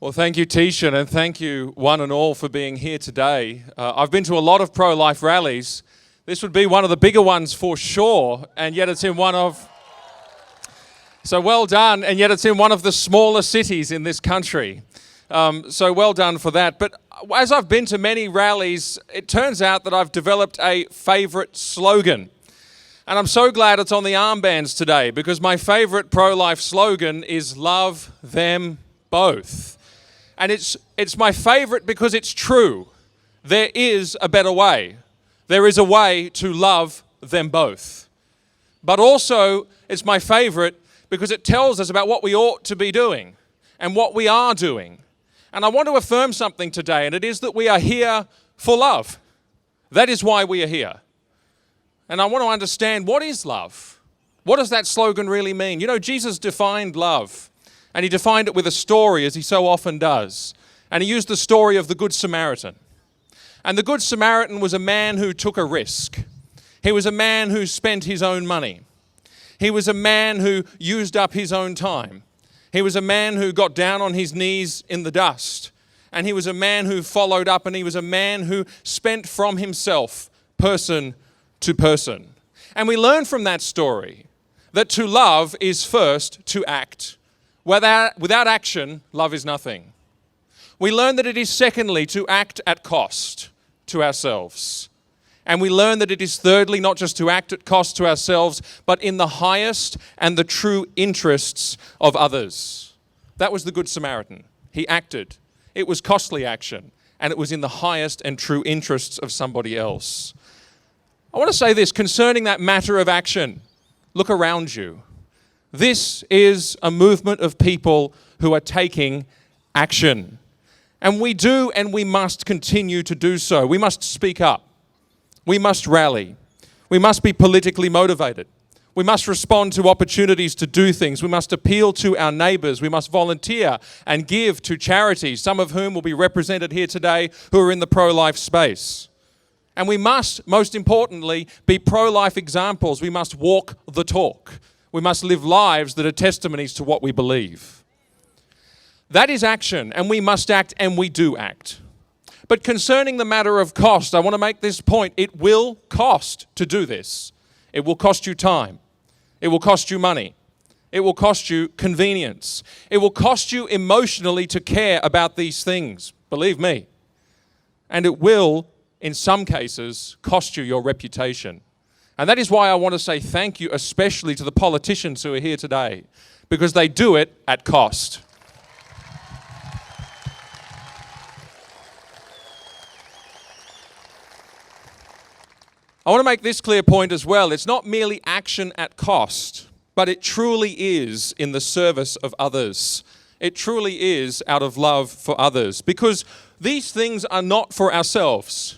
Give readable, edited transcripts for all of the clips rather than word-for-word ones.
Well, thank you, Tishan, and thank you, one and all, for being here today. I've been to a lot of pro-life rallies. This would be one of the bigger ones for sure, and yet it's in one of... So well done, and yet it's in one of the smaller cities in this country. So well done for that. But as I've been to many rallies, it turns out that I've developed a favourite slogan. And I'm so glad it's on the armbands today, because my favourite pro-life slogan is "Love them both." And it's my favourite because it's true. There is a better way. There is a way to love them both. But also, it's my favourite because it tells us about what we ought to be doing and what we are doing. And I want to affirm something today, and it is that we are here for love. That is why we are here. And I want to understand, what is love? What does that slogan really mean? You know, Jesus defined love. And he defined it with a story, as he so often does. And he used the story of the Good Samaritan. And the Good Samaritan was a man who took a risk. He was a man who spent his own money. He was a man who used up his own time. He was a man who got down on his knees in the dust. And he was a man who followed up, and he was a man who spent from himself, person to person. And we learn from that story that to love is first to act. Without action, love is nothing. We learn that it is secondly to act at cost to ourselves. And we learn that it is thirdly not just to act at cost to ourselves, but in the highest and the true interests of others. That was the Good Samaritan. He acted. It was costly action, and it was in the highest and true interests of somebody else. I want to say this concerning that matter of action. Look around you. This is a movement of people who are taking action. And we do and we must continue to do so. We must speak up. We must rally. We must be politically motivated. We must respond to opportunities to do things. We must appeal to our neighbours. We must volunteer and give to charities, some of whom will be represented here today who are in the pro-life space. And we must, most importantly, be pro-life examples. We must walk the talk. We must live lives that are testimonies to what we believe. That is action, and we must act, and we do act. But concerning the matter of cost, I want to make this point. It will cost to do this. It will cost you time. It will cost you money. It will cost you convenience. It will cost you emotionally to care about these things, believe me. And it will, in some cases, cost you your reputation. And that is why I want to say thank you especially to the politicians who are here today, because they do it at cost. I want to make this clear point as well. It's not merely action at cost, but it truly is in the service of others. It truly is out of love for others, because these things are not for ourselves.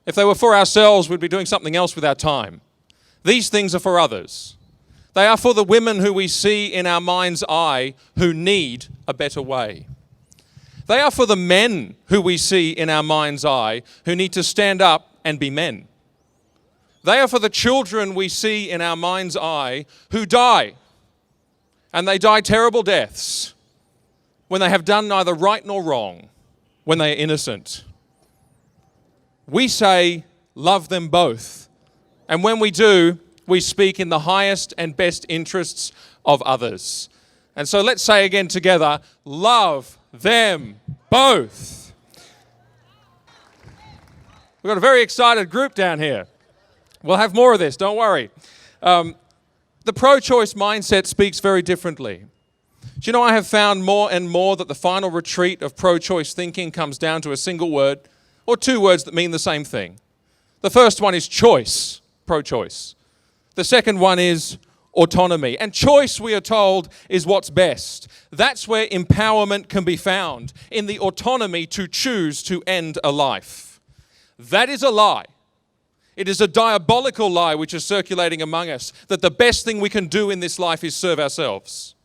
If they were for ourselves, we'd be doing something else with our time. These things are for others. They are for the women who we see in our mind's eye who need a better way. They are for the men who we see in our mind's eye who need to stand up and be men. They are for the children we see in our mind's eye who die. And they die terrible deaths when they have done neither right nor wrong, when they are innocent. We say, love them both. And when we do, we speak in the highest and best interests of others. And so let's say again together, love them both. We've got a very excited group down here. We'll have more of this, don't worry. The pro-choice mindset speaks very differently. Do you know, I have found more and more that the final retreat of pro-choice thinking comes down to a single word, or two words that mean the same thing. The first one is choice, pro-choice. The second one is autonomy. And choice, we are told, is what's best. That's where empowerment can be found, in the autonomy to choose to end a life. That is a lie. It is a diabolical lie which is circulating among us, that the best thing we can do in this life is serve ourselves.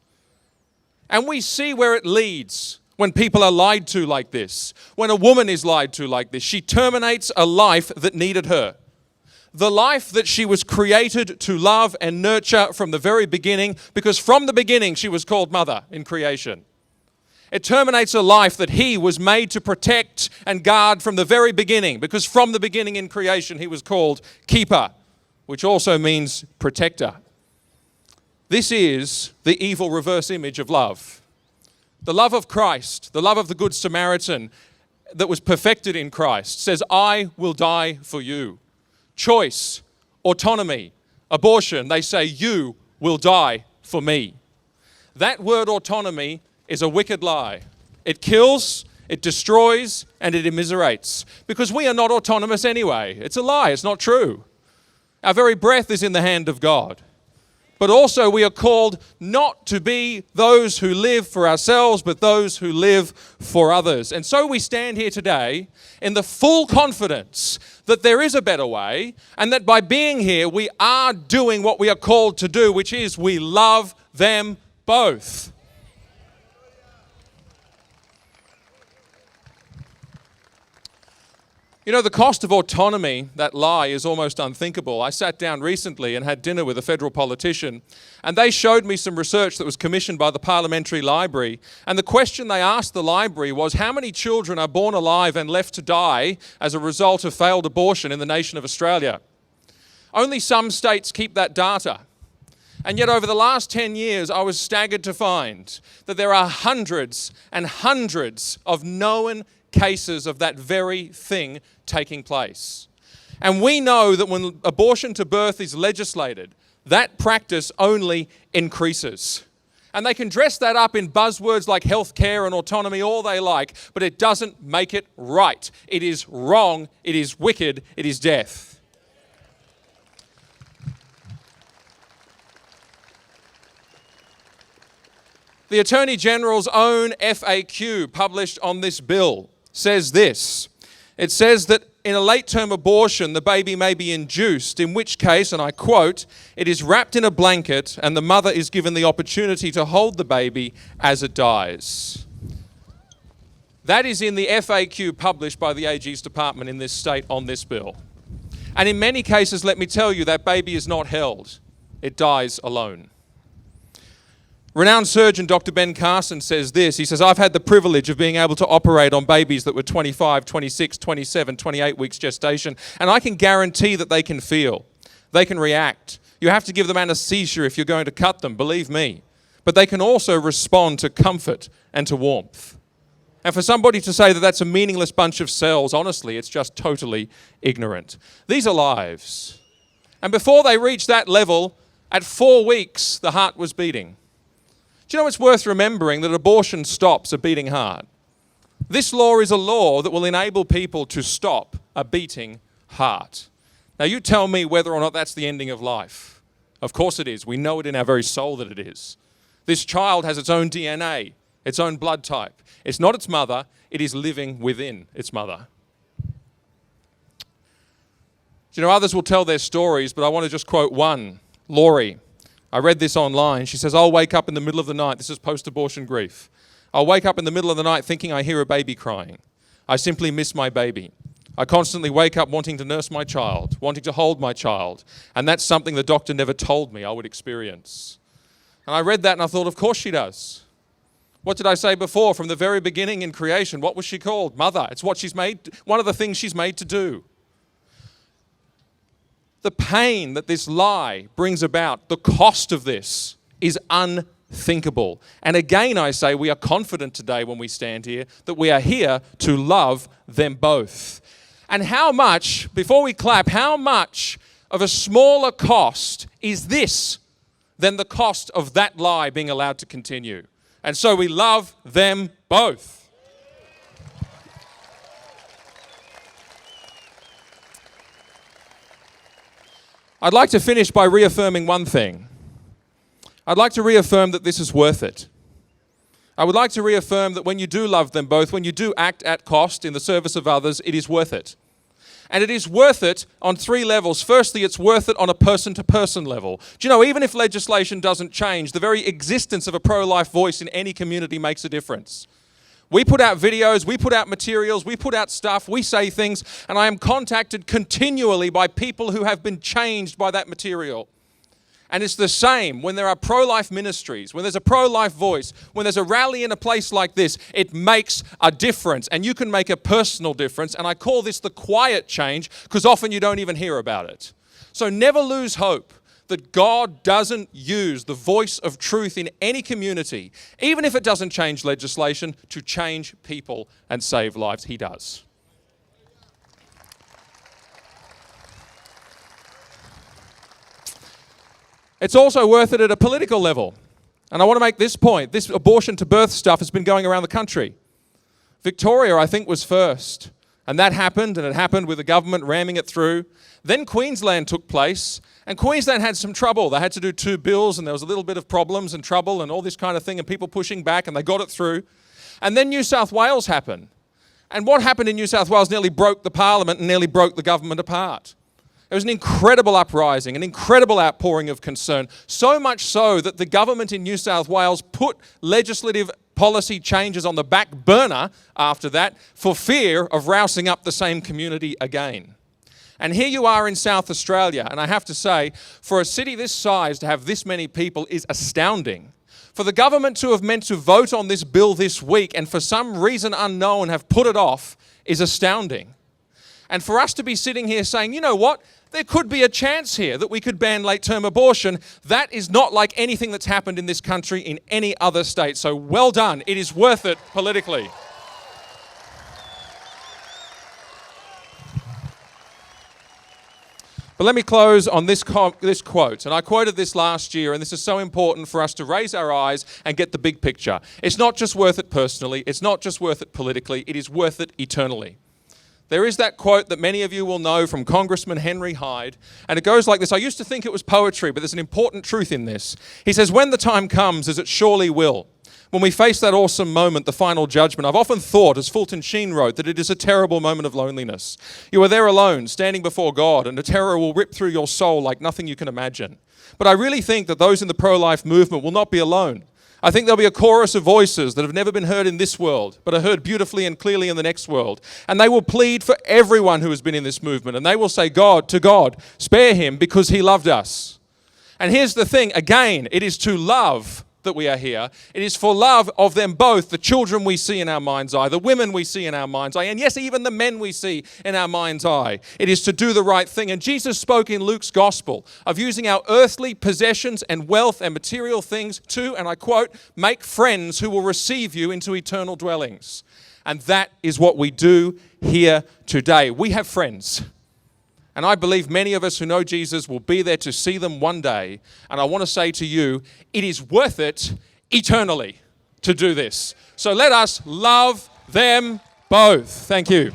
And we see where it leads. When people are lied to like this, when a woman is lied to like this, she terminates a life that needed her. The life that she was created to love and nurture from the very beginning, because from the beginning she was called mother in creation. It terminates a life that he was made to protect and guard from the very beginning, because from the beginning in creation he was called keeper, which also means protector. This is the evil reverse image of love. The love of Christ, the love of the Good Samaritan that was perfected in Christ, says, I will die for you. Choice, autonomy, abortion, they say, you will die for me. That word autonomy is a wicked lie. It kills, it destroys, and it immiserates. Because we are not autonomous anyway. It's a lie, it's not true. Our very breath is in the hand of God. But also we are called not to be those who live for ourselves, but those who live for others. And so we stand here today in the full confidence that there is a better way, and that by being here we are doing what we are called to do, which is we love them both. You know, the cost of autonomy, that lie, is almost unthinkable. I sat down recently and had dinner with a federal politician, and they showed me some research that was commissioned by the Parliamentary Library. And the question they asked the library was, how many children are born alive and left to die as a result of failed abortion in the nation of Australia? Only some states keep that data. And yet over the last 10 years, I was staggered to find that there are hundreds and hundreds of known cases of that very thing taking place. And we know that when abortion to birth is legislated, that practice only increases. And they can dress that up in buzzwords like healthcare and autonomy all they like, but it doesn't make it right. It is wrong, it is wicked, it is death. The Attorney General's own FAQ published on this bill says this. It says that in a late-term abortion, the baby may be induced, in which case, and I quote, it is wrapped in a blanket and the mother is given the opportunity to hold the baby as it dies. That is in the FAQ published by the AG's department in this state on this bill. And in many cases, let me tell you, that baby is not held. It dies alone. Renowned surgeon Dr. Ben Carson says this. He says, I've had the privilege of being able to operate on babies that were 25, 26, 27, 28 weeks gestation, and I can guarantee that they can feel. They can react. You have to give them anesthesia if you're going to cut them, believe me. But they can also respond to comfort and to warmth. And for somebody to say that that's a meaningless bunch of cells, honestly, it's just totally ignorant. These are lives. And before they reached that level, at 4 weeks, the heart was beating. Do you know, it's worth remembering that abortion stops a beating heart. This law is a law that will enable people to stop a beating heart. Now you tell me whether or not that's the ending of life. Of course it is. We know it in our very soul that it is. This child has its own DNA, its own blood type. It's not its mother, it is living within its mother. Do you know, others will tell their stories, but I want to just quote one. Laurie. I read this online. She says, I'll wake up in the middle of the night. This is post-abortion grief. I'll wake up in the middle of the night thinking I hear a baby crying. I simply miss my baby. I constantly wake up wanting to nurse my child, wanting to hold my child. And that's something the doctor never told me I would experience. And I read that and I thought, of course she does. What did I say before? From the very beginning in creation, what was she called? Mother. It's what she's made, one of the things she's made to do. The pain that this lie brings about, the cost of this, is unthinkable. And again, I say, we are confident today when we stand here that we are here to love them both. And how much, before we clap, how much of a smaller cost is this than the cost of that lie being allowed to continue? And so we love them both. I'd like to finish by reaffirming one thing. I'd like to reaffirm that this is worth it. I would like to reaffirm that when you do love them both, when you do act at cost in the service of others, it is worth it. And it is worth it on 3 levels. Firstly, it's worth it on a person-to-person level. Do you know, even if legislation doesn't change, the very existence of a pro-life voice in any community makes a difference. We put out videos, we put out materials, we put out stuff, we say things, and I am contacted continually by people who have been changed by that material. And it's the same when there are pro-life ministries, when there's a pro-life voice, when there's a rally in a place like this, it makes a difference. And you can make a personal difference. And I call this the quiet change because often you don't even hear about it. So never lose hope that God doesn't use the voice of truth in any community, even if it doesn't change legislation, to change people and save lives. He does. It's also worth it at a political level. And I want to make this point. This abortion to birth stuff has been going around the country. Victoria, I think, was first. And that happened, and it happened with the government ramming it through. Then Queensland took place, and Queensland had some trouble. They had to do 2 bills, and there was a little bit of problems and trouble and all this kind of thing, and people pushing back, and they got it through. And then New South Wales happened. And what happened in New South Wales nearly broke the parliament and nearly broke the government apart. It was an incredible uprising, an incredible outpouring of concern, so much so that the government in New South Wales put legislative policy changes on the back burner after that for fear of rousing up the same community again. And here you are in South Australia, and I have to say, for a city this size to have this many people is astounding. For the government to have meant to vote on this bill this week and for some reason unknown have put it off is astounding. And for us to be sitting here saying, you know what, there could be a chance here that we could ban late-term abortion, that is not like anything that's happened in this country in any other state. So well done. It is worth it politically. But let me close on this quote. And I quoted this last year, and this is so important for us to raise our eyes and get the big picture. It's not just worth it personally. It's not just worth it politically. It is worth it eternally. There is that quote that many of you will know from Congressman Henry Hyde, and it goes like this. I used to think it was poetry, but there's an important truth in this. He says, when the time comes, as it surely will, when we face that awesome moment, the final judgment, I've often thought, as Fulton Sheen wrote, that it is a terrible moment of loneliness. You are there alone, standing before God, and a terror will rip through your soul like nothing you can imagine. But I really think that those in the pro-life movement will not be alone. I think there'll be a chorus of voices that have never been heard in this world, but are heard beautifully and clearly in the next world. And they will plead for everyone who has been in this movement. And they will say, God, spare him because he loved us. And here's the thing, again, it is to love that we are here. It is for love of them both, the children we see in our mind's eye, the women we see in our mind's eye, and yes, even the men we see in our mind's eye. It is to do the right thing. And Jesus spoke in Luke's gospel of using our earthly possessions and wealth and material things to, and I quote, make friends who will receive you into eternal dwellings. And that is what we do here today. We have friends. And I believe many of us who know Jesus will be there to see them one day. And I want to say to you, it is worth it eternally to do this. So let us love them both. Thank you.